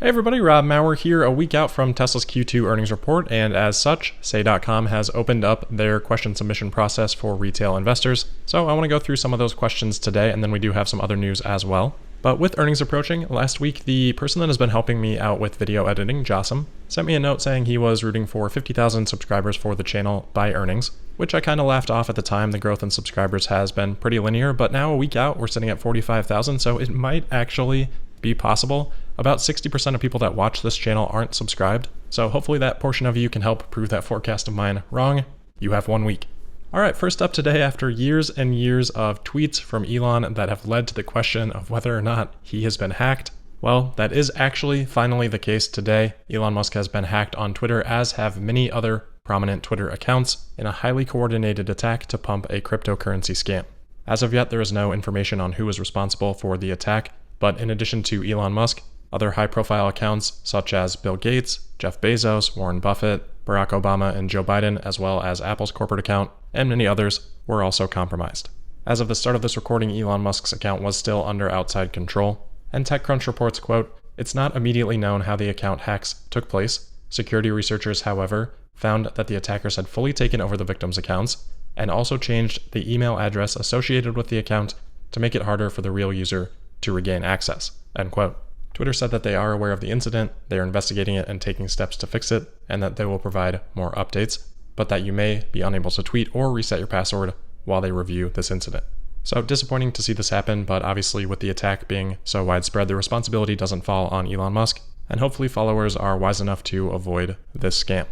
Hey everybody, Rob Maurer here, a week out from Tesla's Q2 earnings report, and as such, Say.com has opened up their question submission process for retail investors. So I want to go through some of those questions today, and then we do have some other news as well. But with earnings approaching, last week the person that has been helping me out with video editing, Jasem, sent me a note saying he was rooting for 50,000 subscribers for the channel by earnings, which I kind of laughed off at the time. The growth in subscribers has been pretty linear, but now a week out, we're sitting at 45,000, so it might actually be possible. About 60% of people that watch this channel aren't subscribed, so hopefully that portion of you can help prove that forecast of mine wrong. You have 1 week. Alright, first up today, after years and years of tweets from Elon that have led to the question of whether or not he has been hacked, well, that is actually finally the case today. Elon Musk has been hacked on Twitter, as have many other prominent Twitter accounts, in a highly coordinated attack to pump a cryptocurrency scam. As of yet, there is no information on who is responsible for the attack, but in addition to Elon Musk, other high-profile accounts such as Bill Gates, Jeff Bezos, Warren Buffett, Barack Obama, and Joe Biden, as well as Apple's corporate account, and many others, were also compromised. As of the start of this recording, Elon Musk's account was still under outside control, and TechCrunch reports, quote, "It's not immediately known how the account hacks took place. Security researchers, however, found that the attackers had fully taken over the victims' accounts, and also changed the email address associated with the account to make it harder for the real user to regain access," end quote. Twitter said that they are aware of the incident, they are investigating it and taking steps to fix it, and that they will provide more updates, but that you may be unable to tweet or reset your password while they review this incident. So disappointing to see this happen, but obviously with the attack being so widespread, the responsibility doesn't fall on Elon Musk, and hopefully followers are wise enough to avoid this scam.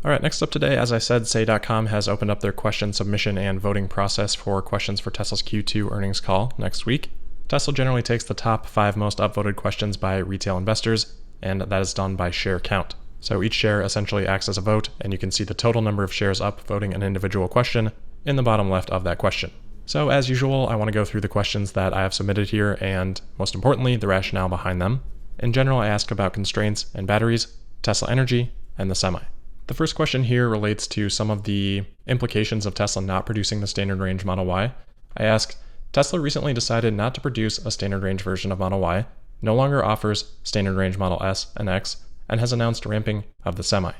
Alright, next up today, as I said, Say.com has opened up their question submission and voting process for questions for Tesla's Q2 earnings call next week. Tesla generally takes the top 5 most upvoted questions by retail investors, and that is done by share count. So each share essentially acts as a vote, and you can see the total number of shares up voting an individual question in the bottom left of that question. So as usual, I want to go through the questions that I have submitted here, and most importantly, the rationale behind them. In general, I ask about constraints and batteries, Tesla Energy, and the Semi. The first question here relates to some of the implications of Tesla not producing the standard range Model Y. I ask, Tesla recently decided not to produce a standard range version of Model Y, no longer offers standard range Model S and X, and has announced ramping of the Semi.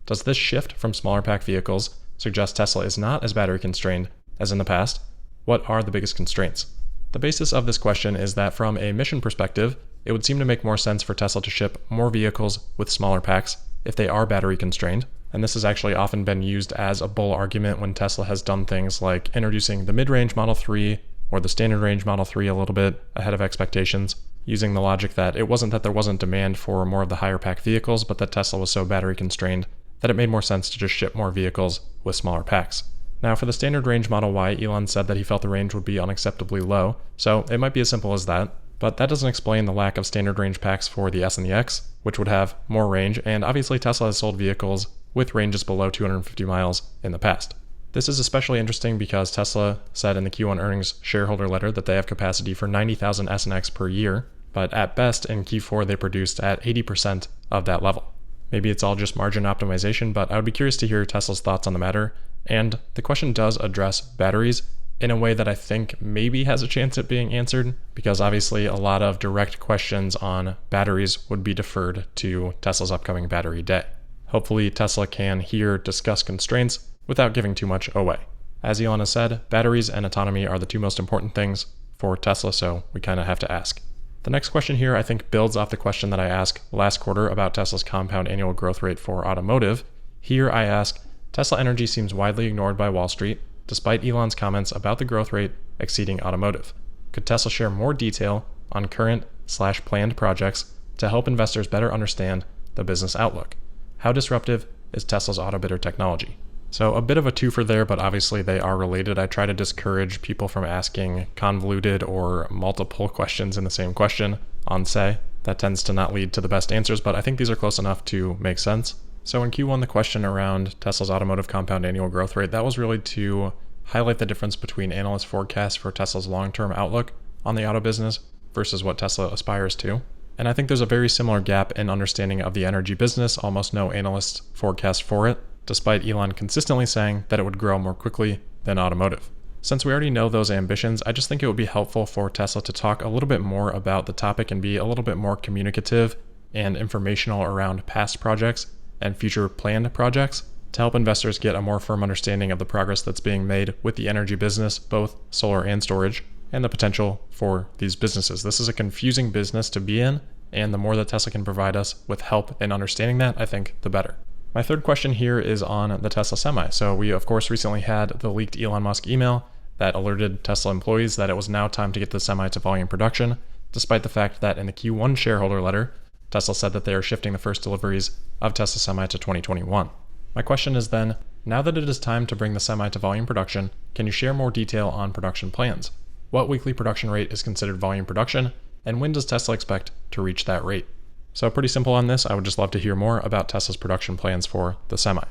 Does this shift from smaller pack vehicles suggest Tesla is not as battery constrained as in the past? What are the biggest constraints? The basis of this question is that from a mission perspective, it would seem to make more sense for Tesla to ship more vehicles with smaller packs if they are battery constrained, and this has actually often been used as a bull argument when Tesla has done things like introducing the mid-range Model 3 or the standard range Model 3 a little bit ahead of expectations, using the logic that it wasn't that there wasn't demand for more of the higher pack vehicles, but that Tesla was so battery constrained that it made more sense to just ship more vehicles with smaller packs. Now for the standard range Model Y, Elon said that he felt the range would be unacceptably low, so it might be as simple as that, but that doesn't explain the lack of standard range packs for the S and the X, which would have more range, and obviously Tesla has sold vehicles with ranges below 250 miles in the past. This is especially interesting because Tesla said in the Q1 earnings shareholder letter that they have capacity for 90,000 S and X per year, but at best in Q4 they produced at 80% of that level. Maybe it's all just margin optimization, but I would be curious to hear Tesla's thoughts on the matter, and the question does address batteries in a way that I think maybe has a chance at being answered, because obviously a lot of direct questions on batteries would be deferred to Tesla's upcoming battery day. Hopefully Tesla can here discuss constraints without giving too much away. As Elon has said, batteries and autonomy are the two most important things for Tesla, so we kind of have to ask. The next question here I think builds off the question that I asked last quarter about Tesla's compound annual growth rate for automotive. Here I ask, Tesla Energy seems widely ignored by Wall Street, despite Elon's comments about the growth rate exceeding automotive. Could Tesla share more detail on current/planned projects to help investors better understand the business outlook? How disruptive is Tesla's Autobidder technology? So a bit of a twofer there, but obviously they are related. I try to discourage people from asking convoluted or multiple questions in the same question on Say. That tends to not lead to the best answers, but I think these are close enough to make sense. So in Q1, the question around Tesla's automotive compound annual growth rate, that was really to highlight the difference between analyst forecasts for Tesla's long-term outlook on the auto business versus what Tesla aspires to. And I think there's a very similar gap in understanding of the energy business, almost no analyst forecast for it, despite Elon consistently saying that it would grow more quickly than automotive. Since we already know those ambitions, I just think it would be helpful for Tesla to talk a little bit more about the topic and be a little bit more communicative and informational around past projects and future planned projects to help investors get a more firm understanding of the progress that's being made with the energy business, both solar and storage, and the potential for these businesses. This is a confusing business to be in, and the more that Tesla can provide us with help in understanding that, I think the better. My third question here is on the Tesla Semi. So we, of course, recently had the leaked Elon Musk email that alerted Tesla employees that it was now time to get the Semi to volume production, despite the fact that in the Q1 shareholder letter, Tesla said that they are shifting the first deliveries of Tesla Semi to 2021. My question is then, now that it is time to bring the Semi to volume production, can you share more detail on production plans? What weekly production rate is considered volume production, and when does Tesla expect to reach that rate? So pretty simple on this, I would just love to hear more about Tesla's production plans for the Semi.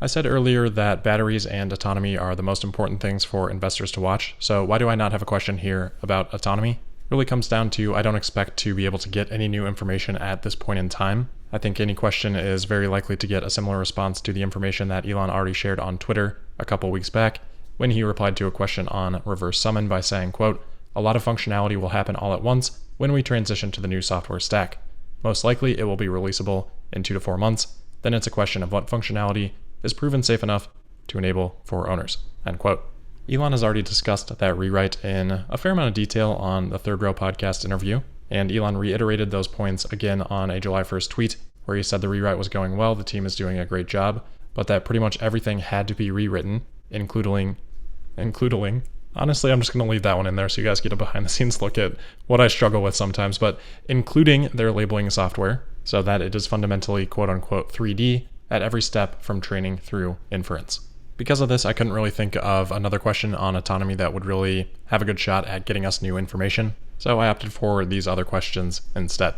I said earlier that batteries and autonomy are the most important things for investors to watch, so why do I not have a question here about autonomy? It really comes down to I don't expect to be able to get any new information at this point in time. I think any question is very likely to get a similar response to the information that Elon already shared on Twitter a couple weeks back when he replied to a question on reverse summon by saying, quote, "A lot of functionality will happen all at once when we transition to the new software stack. Most likely it will be releasable in 2 to 4 months. Then it's a question of what functionality is proven safe enough to enable for owners," end quote. Elon has already discussed that rewrite in a fair amount of detail on the Third Row podcast interview, and Elon reiterated those points again on a July 1st tweet where he said the rewrite was going well, the team is doing a great job, but that pretty much everything had to be rewritten, including, honestly, I'm just going to leave that one in there so you guys get a behind the scenes look at what I struggle with sometimes, but including their labeling software so that it is fundamentally quote unquote 3D at every step from training through inference. Because of this, I couldn't really think of another question on autonomy that would really have a good shot at getting us new information, so I opted for these other questions instead.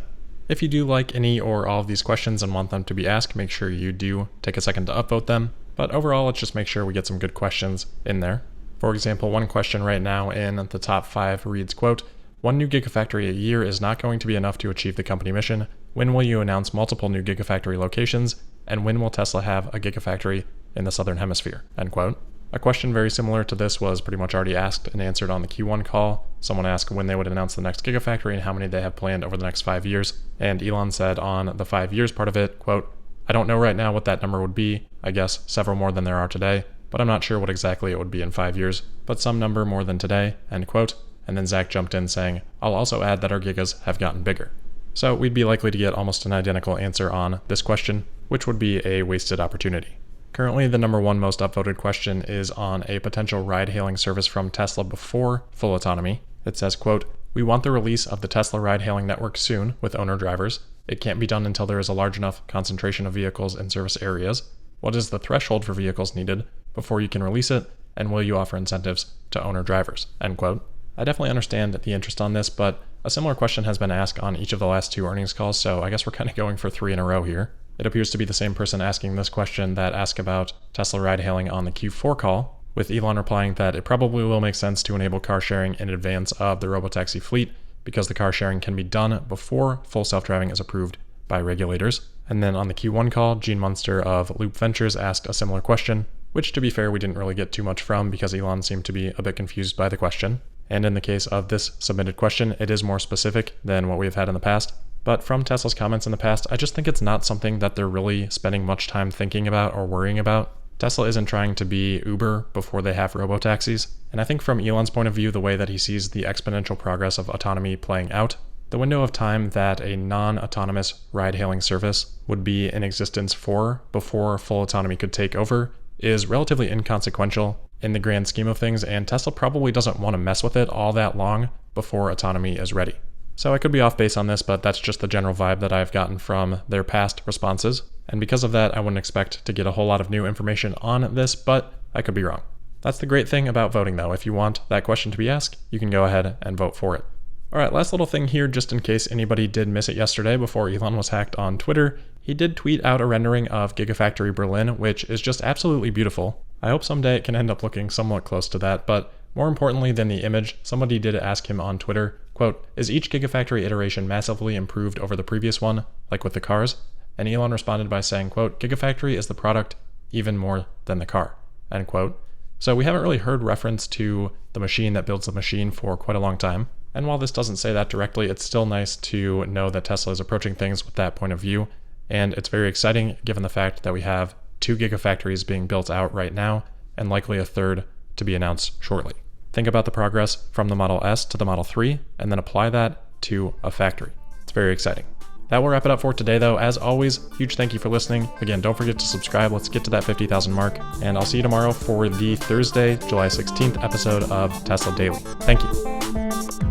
If you do like any or all of these questions and want them to be asked, make sure you do take a second to upvote them, but overall, let's just make sure we get some good questions in there. For example, one question right now in the top 5 reads, quote, "One new Gigafactory a year is not going to be enough to achieve the company mission. When will you announce multiple new Gigafactory locations? And when will Tesla have a Gigafactory in the Southern Hemisphere?" End quote. A question very similar to this was pretty much already asked and answered on the Q1 call. Someone asked when they would announce the next Gigafactory and how many they have planned over the next 5 years. And Elon said on the 5 years part of it, quote, "I don't know right now what that number would be. I guess several more than there are today, but I'm not sure what exactly it would be in 5 years, but some number more than today," end quote. And then Zach jumped in saying, "I'll also add that our gigas have gotten bigger." So we'd be likely to get almost an identical answer on this question, which would be a wasted opportunity. Currently, the number 1 most upvoted question is on a potential ride-hailing service from Tesla before full autonomy. It says, quote, "We want the release of the Tesla ride-hailing network soon with owner drivers. It can't be done until there is a large enough concentration of vehicles in service areas. What is the threshold for vehicles needed before you can release it, and will you offer incentives to owner drivers?" End quote. I definitely understand the interest on this, but a similar question has been asked on each of the last 2 earnings calls, so I guess we're kind of going for 3 in a row here. It appears to be the same person asking this question that asked about Tesla ride-hailing on the Q4 call, with Elon replying that it probably will make sense to enable car sharing in advance of the robotaxi fleet because the car sharing can be done before full self-driving is approved by regulators. And then on the Q1 call, Gene Munster of Loop Ventures asked a similar question, which to be fair, we didn't really get too much from because Elon seemed to be a bit confused by the question. And in the case of this submitted question, it is more specific than what we've had in the past. But from Tesla's comments in the past, I just think it's not something that they're really spending much time thinking about or worrying about. Tesla isn't trying to be Uber before they have robotaxis. And I think from Elon's point of view, the way that he sees the exponential progress of autonomy playing out, the window of time that a non-autonomous ride-hailing service would be in existence for before full autonomy could take over is relatively inconsequential in the grand scheme of things, and Tesla probably doesn't want to mess with it all that long before autonomy is ready. So I could be off base on this, but that's just the general vibe that I've gotten from their past responses. And because of that, I wouldn't expect to get a whole lot of new information on this, but I could be wrong. That's the great thing about voting though. If you want that question to be asked, you can go ahead and vote for it. All right, last little thing here, just in case anybody did miss it yesterday before Elon was hacked on Twitter. He did tweet out a rendering of Gigafactory Berlin, which is just absolutely beautiful. I hope someday it can end up looking somewhat close to that, but more importantly than the image, somebody did ask him on Twitter, quote, "Is each Gigafactory iteration massively improved over the previous one, like with the cars?" And Elon responded by saying, quote, "Gigafactory is the product even more than the car," end quote. So we haven't really heard reference to the machine that builds the machine for quite a long time. And while this doesn't say that directly, it's still nice to know that Tesla is approaching things with that point of view. And it's very exciting given the fact that we have 2 gigafactories being built out right now and likely a third to be announced shortly. Think about the progress from the Model S to the Model 3 and then apply that to a factory. It's very exciting. That will wrap it up for today though. As always, huge thank you for listening. Again, don't forget to subscribe. Let's get to that 50,000 mark. And I'll see you tomorrow for the Thursday, July 16th episode of Tesla Daily. Thank you.